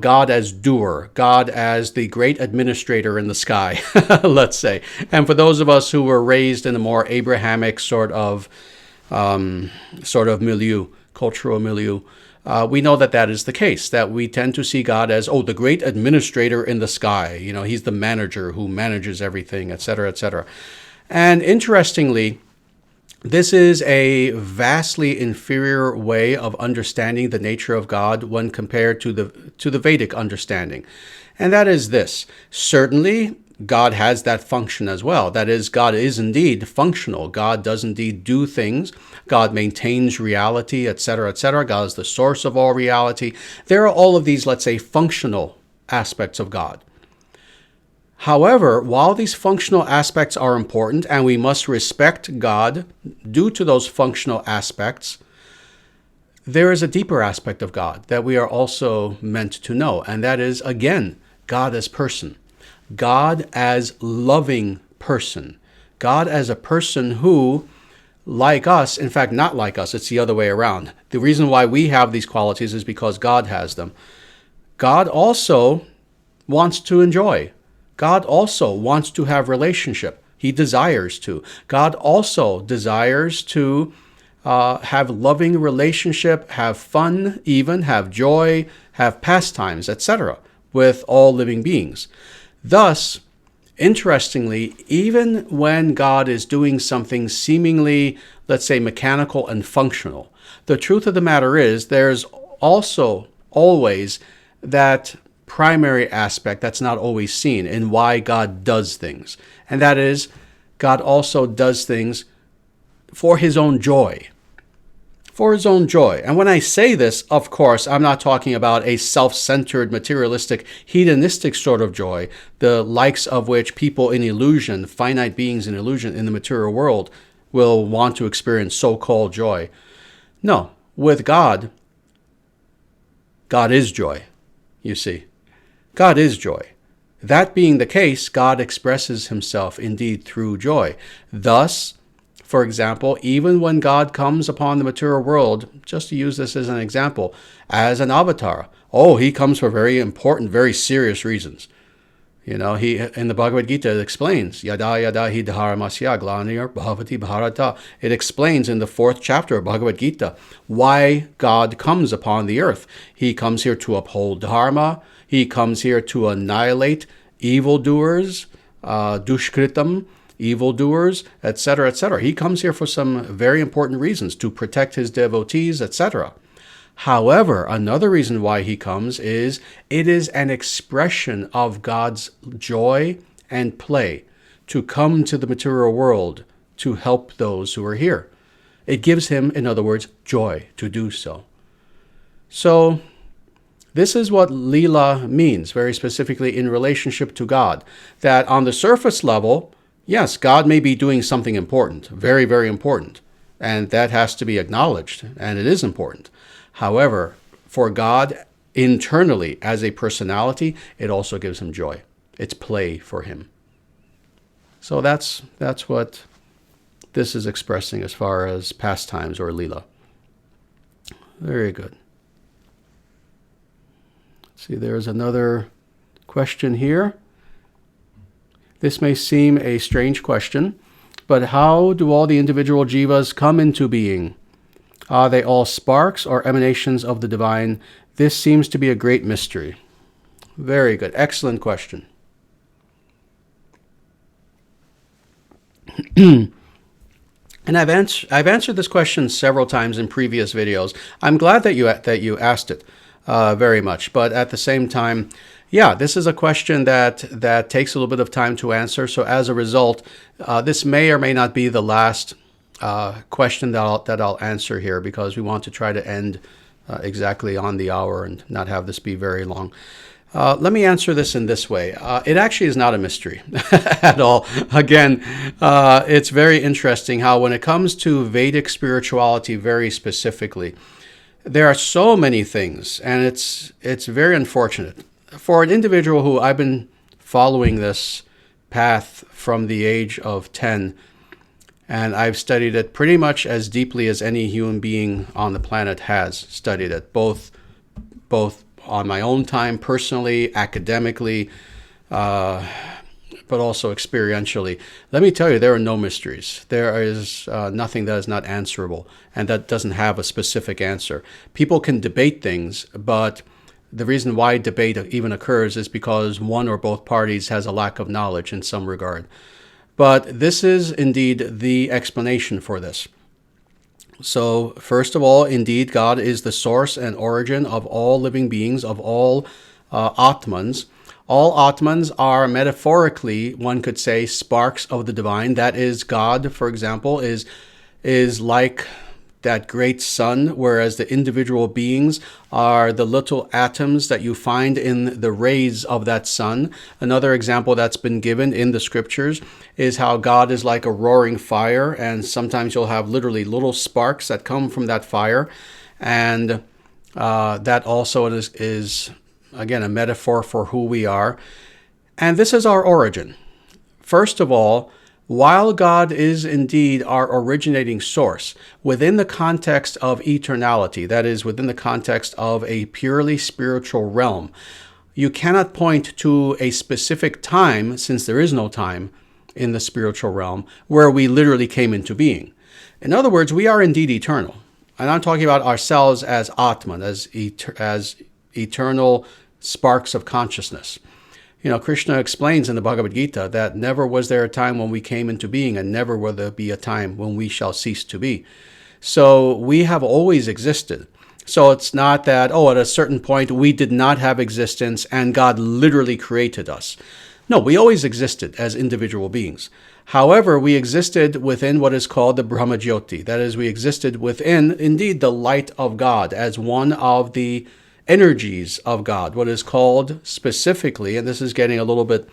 S1: God as doer, God as the great administrator in the sky, let's say. And for those of us who were raised in a more Abrahamic sort of milieu, cultural milieu, we know that is the case, that we tend to see God as, the great administrator in the sky. He's the manager who manages everything, etc., etc. And interestingly, this is a vastly inferior way of understanding the nature of God when compared to the Vedic understanding. And that is this. Certainly, God has that function as well. That is, God is indeed functional. God does indeed do things. God maintains reality, etc., etc. God is the source of all reality. There are all of these, let's say, functional aspects of God. However, while these functional aspects are important and we must respect God due to those functional aspects, there is a deeper aspect of God that we are also meant to know. And that is, again, God as person. God as loving person. God as a person who, like us, in fact, not like us, it's the other way around. The reason why we have these qualities is because God has them. God also wants to enjoy. God also wants to have relationship. He desires to. God also desires to have loving relationship, have fun, even have joy, have pastimes, etc. with all living beings. Thus, interestingly, even when God is doing something seemingly, let's say, mechanical and functional, the truth of the matter is there's also always that primary aspect that's not always seen in why God does things. And that is, God also does things for his own joy. For his own joy. And when I say this, of course, I'm not talking about a self-centered, materialistic, hedonistic sort of joy, the likes of which people in illusion, finite beings in illusion in the material world, will want to experience so-called joy. No, with God, God is joy, you see. God is joy. That being the case, God expresses himself indeed through joy. Thus, for example, even when God comes upon the material world, just to use this as an example, as an avatar, he comes for very important, very serious reasons. He in the Bhagavad Gita, it explains, Yada yada hi dharmasya glanir bhavati bharata. It explains in the 4th chapter of Bhagavad Gita why God comes upon the earth. He comes here to uphold dharma. He comes here to annihilate evildoers, dushkritam, evildoers, etc., etc. He comes here for some very important reasons, to protect his devotees, etc. However, another reason why he comes is it is an expression of God's joy and play to come to the material world to help those who are here. It gives him, in other words, joy to do so. So, this is what Leela means, very specifically in relationship to God. That on the surface level, yes, God may be doing something important, very, very important. And that has to be acknowledged, and it is important. However, for God internally as a personality, it also gives him joy. It's play for him. So that's what this is expressing as far as pastimes or lila. Very good. Let's see, there's another question here. This may seem a strange question, but how do all the individual jivas come into being? Are they all sparks or emanations of the divine? This seems to be a great mystery. Very good. Excellent question. And I've answered this question several times in previous videos. I'm glad that you asked it very much. But at the same time, yeah, this is a question that takes a little bit of time to answer. So as a result, this may or may not be the last question that I'll answer here, because we want to try to end exactly on the hour and not have this be very long. Let me answer this in this way. It actually is not a mystery at all. Again, it's very interesting how when it comes to Vedic spirituality very specifically, there are so many things, and it's very unfortunate. For an individual who I've been following this path from the age of 10, and I've studied it pretty much as deeply as any human being on the planet has studied it, both on my own time, personally, academically, but also experientially. Let me tell you, there are no mysteries. There is nothing that is not answerable and that doesn't have a specific answer. People can debate things, but the reason why debate even occurs is because one or both parties has a lack of knowledge in some regard. But this is indeed the explanation for this. So, first of all, indeed, God is the source and origin of all living beings, of all Atmans. All Atmans are metaphorically, one could say, sparks of the divine. That is, God, for example, is like that great sun, whereas the individual beings are the little atoms that you find in the rays of that sun. Another example that's been given in the scriptures is how God is like a roaring fire, and sometimes you'll have literally little sparks that come from that fire, and that also is again a metaphor for who we are. And this is our origin. First of all, while God is indeed our originating source, within the context of eternality, that is, within the context of a purely spiritual realm, you cannot point to a specific time, since there is no time in the spiritual realm, where we literally came into being. In other words, we are indeed eternal. And I'm talking about ourselves as Atman, as eternal sparks of consciousness. You know, Krishna explains in the Bhagavad Gita that never was there a time when we came into being, and never will there be a time when we shall cease to be. So we have always existed. So it's not that, at a certain point we did not have existence and God literally created us. No, we always existed as individual beings. However, we existed within what is called the Brahmajyoti. That is, we existed within, indeed, the light of God as one of the energies of God, what is called specifically, and this is getting a little bit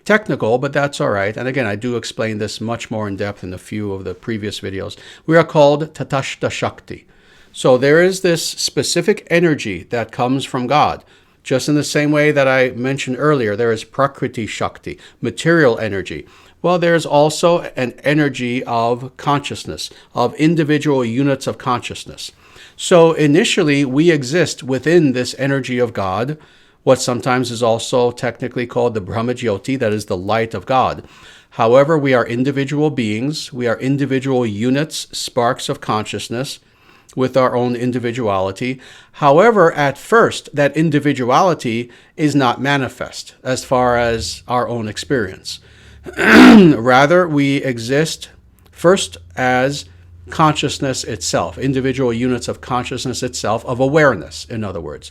S1: technical, but that's all right. And again, I do explain this much more in depth in a few of the previous videos. We are called Tatashta Shakti. So there is this specific energy that comes from God. Just in the same way that I mentioned earlier, there is Prakriti Shakti, material energy. Well, there's also an energy of consciousness, of individual units of consciousness. So initially, we exist within this energy of God, what sometimes is also technically called the Brahmajyoti, that is the light of God. However, we are individual beings, we are individual units, sparks of consciousness with our own individuality. However, at first, that individuality is not manifest as far as our own experience. Rather, we exist first as consciousness itself, individual units of consciousness itself, of awareness, in other words.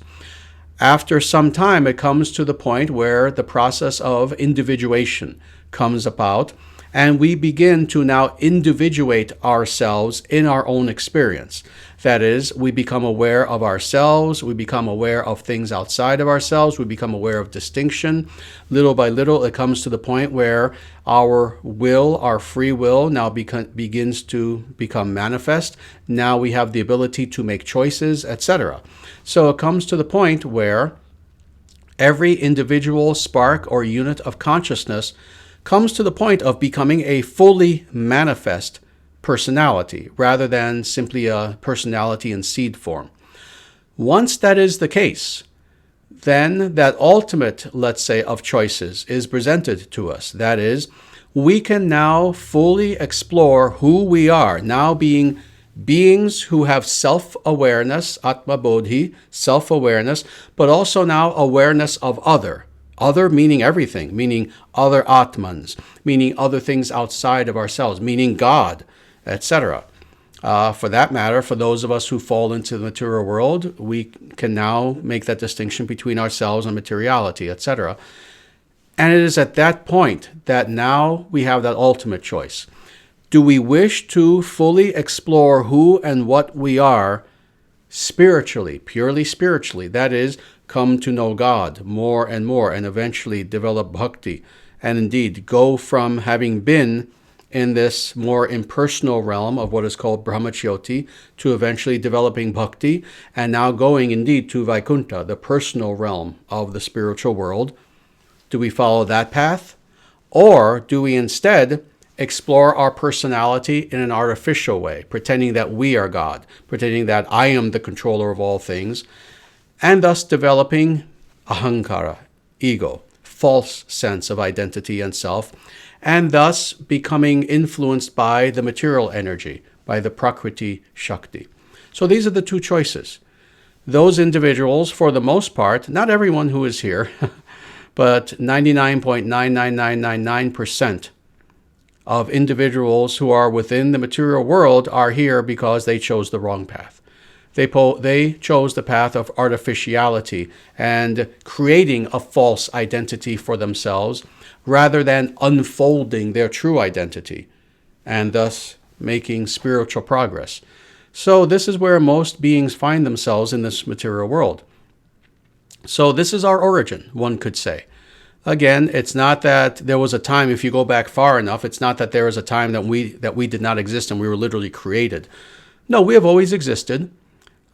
S1: After some time, it comes to the point where the process of individuation comes about, and we begin to now individuate ourselves in our own experience. That is, we become aware of ourselves, we become aware of things outside of ourselves, we become aware of distinction. Little by little, it comes to the point where our will, our free will, now begins to become manifest. Now we have the ability to make choices, etc. So it comes to the point where every individual spark or unit of consciousness comes to the point of becoming a fully manifest personality, rather than simply a personality in seed form. Once that is the case, then that ultimate, let's say, of choices is presented to us. That is, we can now fully explore who we are, now being beings who have self-awareness, Atma Bodhi, self-awareness, but also now awareness of other. Other meaning everything, meaning other Atmans, meaning other things outside of ourselves, meaning God, etc. For that matter, for those of us who fall into the material world, we can now make that distinction between ourselves and materiality, etc. And it is at that point that now we have that ultimate choice. Do we wish to fully explore who and what we are spiritually, purely spiritually? That is, come to know God more and more, and eventually develop bhakti, and indeed go from having been in this more impersonal realm of what is called brahmachyoti to eventually developing bhakti, and now going indeed to Vaikuntha, the personal realm of the spiritual world. Do we follow that path? Or do we instead explore our personality in an artificial way, pretending that we are God, pretending that I am the controller of all things, and thus developing ahankara, ego, false sense of identity and self, and thus becoming influenced by the material energy, by the Prakriti Shakti. So these are the two choices. Those individuals, for the most part, not everyone who is here, but 99.99999% of individuals who are within the material world are here because they chose the wrong path. They chose the path of artificiality and creating a false identity for themselves rather than unfolding their true identity and thus making spiritual progress. So this is where most beings find themselves in this material world. So this is our origin, one could say. Again, it's not that there was a time, if you go back far enough, it's not that there was a time that we did not exist and we were literally created. No, we have always existed.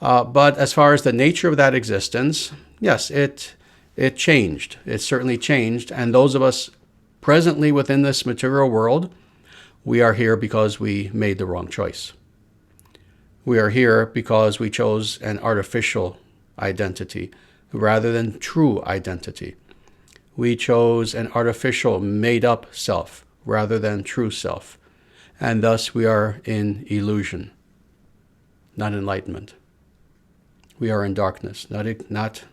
S1: But as far as the nature of that existence, yes, it changed. It certainly changed. And those of us presently within this material world, we are here because we made the wrong choice. We are here because we chose an artificial identity rather than true identity. We chose an artificial, made-up self rather than true self. And thus we are in illusion, not enlightenment. We are in darkness, not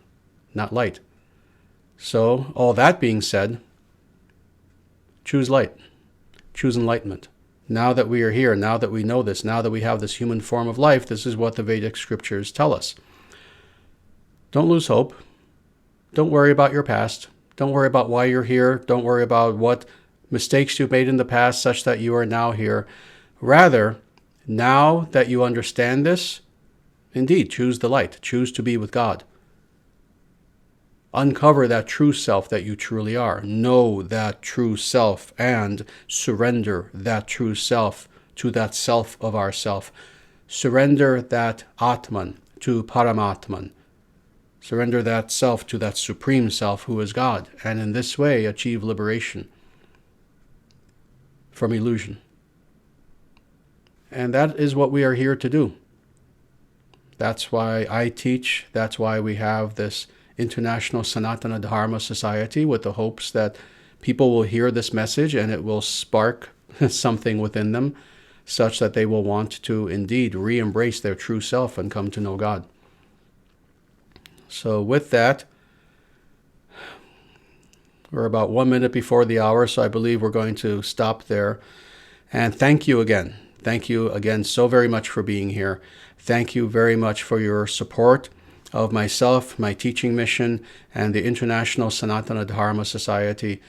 S1: light. So, all that being said, choose light. Choose enlightenment. Now that we are here, now that we know this, now that we have this human form of life, this is what the Vedic scriptures tell us. Don't lose hope. Don't worry about your past. Don't worry about why you're here. Don't worry about what mistakes you've made in the past such that you are now here. Rather, now that you understand this, indeed, choose the light. Choose to be with God. Uncover that true self that you truly are. Know that true self and surrender that true self to that self of ourself. Surrender that Atman to Paramatman. Surrender that self to that supreme self who is God, and in this way achieve liberation from illusion. And that is what we are here to do. That's why I teach. That's why we have this International Sanatana Dharma Society, with the hopes that people will hear this message and it will spark something within them such that they will want to indeed re-embrace their true self and come to know God. So with that, we're about 1 minute before the hour, so I believe we're going to stop there. And thank you again. Thank you again so very much for being here. Thank you very much for your support of myself, my teaching mission, and the International Sanatana Dharma Society.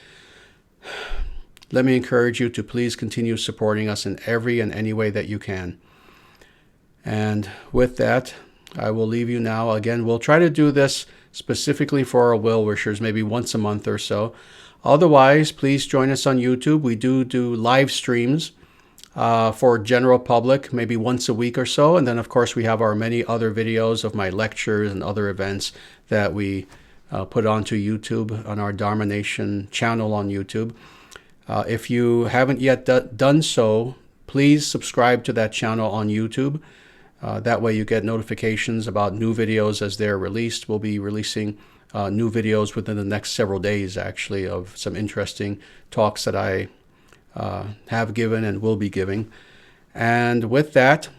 S1: Let me encourage you to please continue supporting us in every and any way that you can. And with that, I will leave you now. Again, we'll try to do this specifically for our well-wishers, maybe once a month or so. Otherwise, please join us on YouTube. We do live streams for general public, maybe once a week or so. And then, of course, we have our many other videos of my lectures and other events that we put onto YouTube on our Dharma Nation channel on YouTube. If you haven't yet done so, please subscribe to that channel on YouTube. That way you get notifications about new videos as they're released. We'll be releasing new videos within the next several days, actually, of some interesting talks that I have given and will be giving. And with that,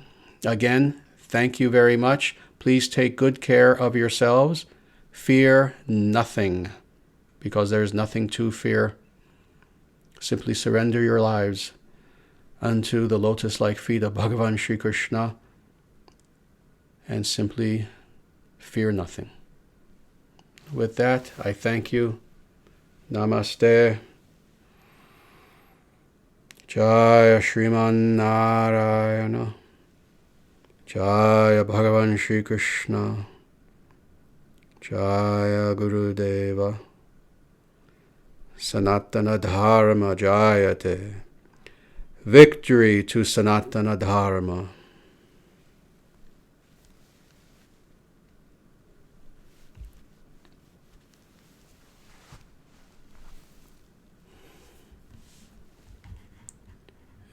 S1: again, thank you very much. Please take good care of yourselves. Fear nothing, because there's nothing to fear. Simply surrender your lives unto the lotus-like feet of Bhagavan Sri Krishna and simply fear nothing. With that, I thank you. Namaste. Jaya Shriman Narayana. Jaya Bhagavan Sri Krishna. Jaya Guru Deva. Sanatana Dharma Jayate. Victory to Sanatana Dharma.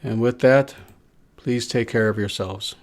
S1: And with that, please take care of yourselves.